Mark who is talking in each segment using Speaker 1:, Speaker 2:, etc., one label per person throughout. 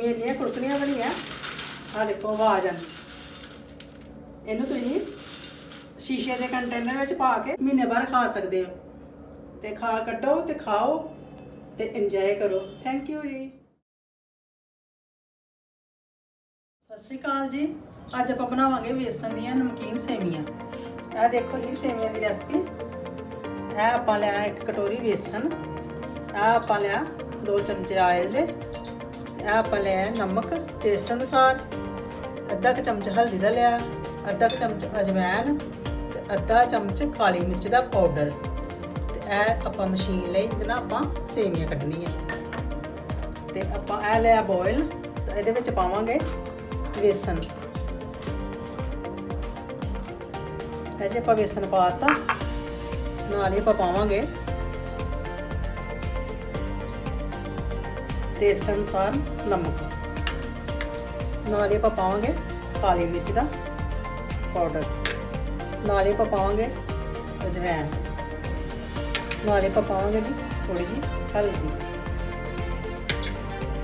Speaker 1: ਸੇਵੀਆਂ ਇੰਨੀਆਂ ਕੁੜਕਣੀਆਂ ਬਣੀਆਂ ਆ ਦੇਖੋ ਆਵਾਜ਼ ਆਉਂਦੀ। ਇਹਨੂੰ ਤੁਸੀਂ ਸ਼ੀਸ਼ੇ ਦੇ ਕੰਟੇਨਰ ਵਿੱਚ ਪਾ ਕੇ ਮਹੀਨੇ ਬਾਅਦ ਖਾ ਸਕਦੇ ਹੋ ਤੇ ਖਾ ਕੱਢੋ ਤੇ ਖਾਓ ਤੇ ਇੰਜੋਏ ਕਰੋ। ਥੈਂਕ ਯੂ ਜੀ। ਸਤਿ ਸ਼੍ਰੀ ਅਕਾਲ ਜੀ। ਅੱਜ ਆਪਾਂ ਬਣਾਵਾਂਗੇ ਵੇਸਣ ਦੀਆਂ ਨਮਕੀਨ ਸੇਵੀਆਂ। ਇਹ ਦੇਖੋ ਜੀ ਸੇਵੀਆਂ ਦੀ ਰੈਸਪੀ। ਇਹ ਆਪਾਂ ਲਿਆ 1 ਕਟੋਰੀ ਵੇਸਣ, ਇਹ ਆਪਾਂ ਲਿਆ 2 ਚਮਚੇ ਆਇਲ ਦੇ, ਇਹ ਆਪਾਂ ਲਿਆ ਨਮਕ ਟੇਸਟ ਅਨੁਸਾਰ, ਅੱਧਾ ਕੁ ਚਮਚ ਹਲਦੀ ਦਾ ਲਿਆ, ਅੱਧਾ ਕੁ ਚਮਚ ਅਜਵਾਇਣ ਤੇ ਅੱਧਾ ਚਮਚ ਕਾਲੀ ਮਿਰਚ ਦਾ ਪਾਊਡਰ। ਤੇ ਇਹ ਆਪਾਂ ਮਸ਼ੀਨ ਲਈ ਜਿਹਦੇ ਨਾਲ ਆਪਾਂ ਸੇਵੀਆਂ ਕੱਢਣੀਆਂ। ਤੇ ਆਪਾਂ ਇਹ ਲਿਆ ਬੋਇਲ, ਇਹਦੇ ਵਿੱਚ ਪਾਵਾਂਗੇ ਵੇਸਣ। ਇਹ ਜੇ ਆਪਾਂ ਵੇਸਣ ਪਾਤਾ, ਨਾਲ ਹੀ ਆਪਾਂ ਪਾਵਾਂਗੇ ਟੇਸਟ ਅਨੁਸਾਰ ਨਮਕ, ਨਾਲ ਹੀ ਆਪਾਂ ਪਾਵਾਂਗੇ ਕਾਲੀ ਮਿਰਚ ਦਾ ਪਾਊਡਰ, ਨਾਲ ਹੀ ਆਪਾਂ ਪਾਵਾਂਗੇ ਅਜਵਾਇਣ, ਨਾਲ ਹੀ ਆਪਾਂ ਪਾਵਾਂਗੇ ਜੀ ਥੋੜੀ ਜਿਹੀ ਹਲਦੀ।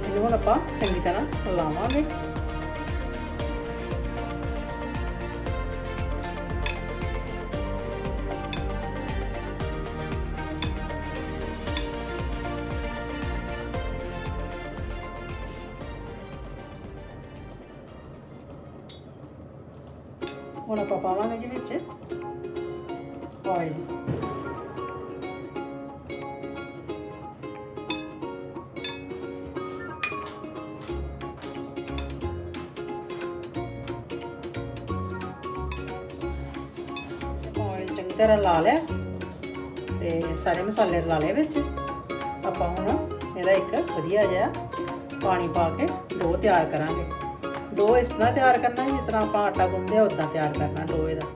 Speaker 1: ਇਹਨੂੰ ਹੁਣ ਆਪਾਂ ਚੰਗੀ ਤਰ੍ਹਾਂ ਹਿਲਾਵਾਂਗੇ। ਹੁਣ ਆਪਾਂ ਪਾਵਾਂਗੇ ਜੀ ਵਿੱਚ ਆਇਲ। ਆਇਲ ਚੰਗੀ ਤਰ੍ਹਾਂ ਲਾ ਲਿਆ ਤੇ ਸਾਰੇ ਮਸਾਲੇ ਰਲਾ ਲਏ ਵਿੱਚ। ਆਪਾਂ ਹੁਣ ਇਹਦਾ ਇੱਕ ਵਧੀਆ ਜਿਹਾ ਪਾਣੀ ਪਾ ਕੇ ਡੋ ਤਿਆਰ ਕਰਾਂਗੇ। ਡੋ ਇਸ ਤਰ੍ਹਾਂ ਤਿਆਰ ਕਰਨਾ ਜਿਸ ਤਰ੍ਹਾਂ ਆਪਾਂ ਆਟਾ ਗੁੰਨਦੇ ਆ ਉਦਾਂ ਤਿਆਰ ਕਰਨਾ ਡੋ ਇਹਦਾ।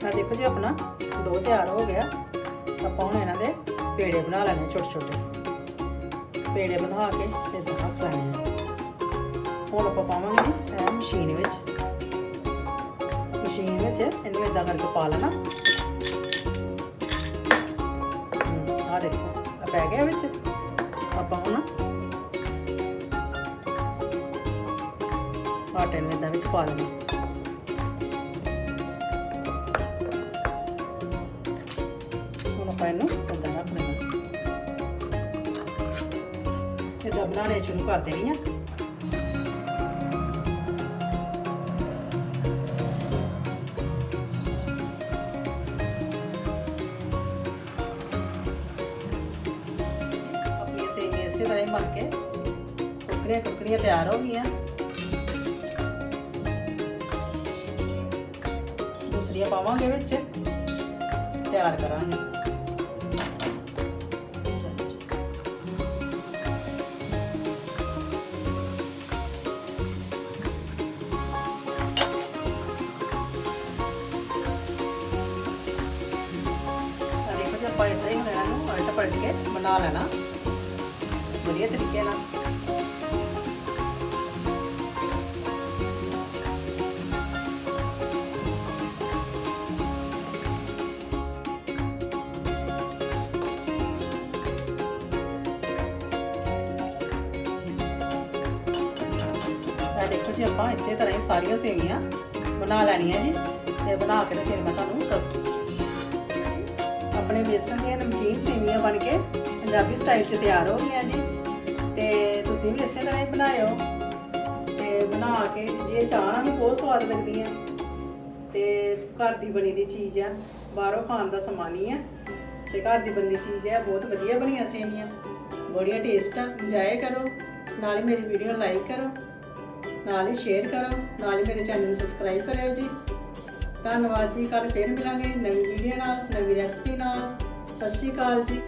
Speaker 1: ਆ ਦੇਖੋ ਜੀ ਆਪਣਾ ਡੋ ਤਿਆਰ ਹੋ ਗਿਆ। ਆਪਾਂ ਹੁਣ ਇਹਨਾਂ ਦੇ ਪੇੜੇ ਬਣਾ ਲੈਣੇ, ਛੋਟੇ ਛੋਟੇ ਪੇੜੇ ਬਣਾ ਕੇ ਤੇ ਇਦਾਂ ਰੱਖ ਲੈਣੇ ਆ। ਹੁਣ ਆਪਾਂ ਪਾਵਾਂਗੇ ਇਹ ਮਸ਼ੀਨ ਵਿੱਚ ਇਹਨੂੰ ਇਦਾਂ ਕਰਕੇ ਪਾ ਲੈਣਾ। ਆ ਦੇਖੋ ਆ ਪੈ ਗਿਆ ਵਿੱਚ। ਆਪਾਂ ਹੁਣ ਆਟੇ ਨੂੰ ਇਦਾਂ ਵਿੱਚ ਪਾ ਦੇਣਾ। ਹੁਣ ਆਪਾਂ ਇਹਨੂੰ ਇਦਾਂ ਰੱਖ ਦੇਣਾ। ਇਦਾਂ ਬਣਾਉਣੇ ਸ਼ੁਰੂ ਕਰ ਦੇਣੀ ਆ। ਆਪਣੀ ਸੇਵੀਆਂ ਇਸੇ ਤਰ੍ਹਾਂ ਹੀ ਬਣ ਕੇ ਕੁਰਕੜੀਆਂ ਤਿਆਰ ਹੋ ਗਈਆਂ। ਦੂਸਰੀਆਂ ਪਾਵਾਂਗੇ ਵਿੱਚ, ਤਿਆਰ ਕਰਾਂਗੇ। ਦੇਖੋ ਜੀ ਆਪਾਂ ਇਦਾਂ ਹੀ ਇਹਨਾਂ ਨੂੰ ਉਲਟ ਪਲਟ ਕੇ ਬਣਾ ਲੈਣਾ ਵਧੀਆ ਤਰੀਕੇ ਨਾਲ। देखो जी आप इस तरह ही सारिया सेवियां बना लैनिया जी। ते बना के फिर मैं तुहानूं दस अपने बेसन दी नमकीन सेवियां बन के पंजाबी स्टाइल च तैयार हो गई जी। ते तुसीं भी इस तरह ही बनाओ ते बना के ये चाह भी बहुत स्वाद लगदी है। ते घर दी बनी दी चीज़ है, बाहरों खाण दा समान ही है। ते घर दी बनी चीज़ है, बहुत वधिया बनिया सेवियां, बड़िया टेस्ट है। इंजॉय करो, नाल ही मेरी वीडियो लाइक करो, नाल ही शेयर करो, नाल ही मेरे चैनल सबसक्राइब करो जी। धन्यवाद जी। कल फिर मिलांगे नवी वीडियो नाल, नवी रेसिपी नाल। सत श्री अकाल जी।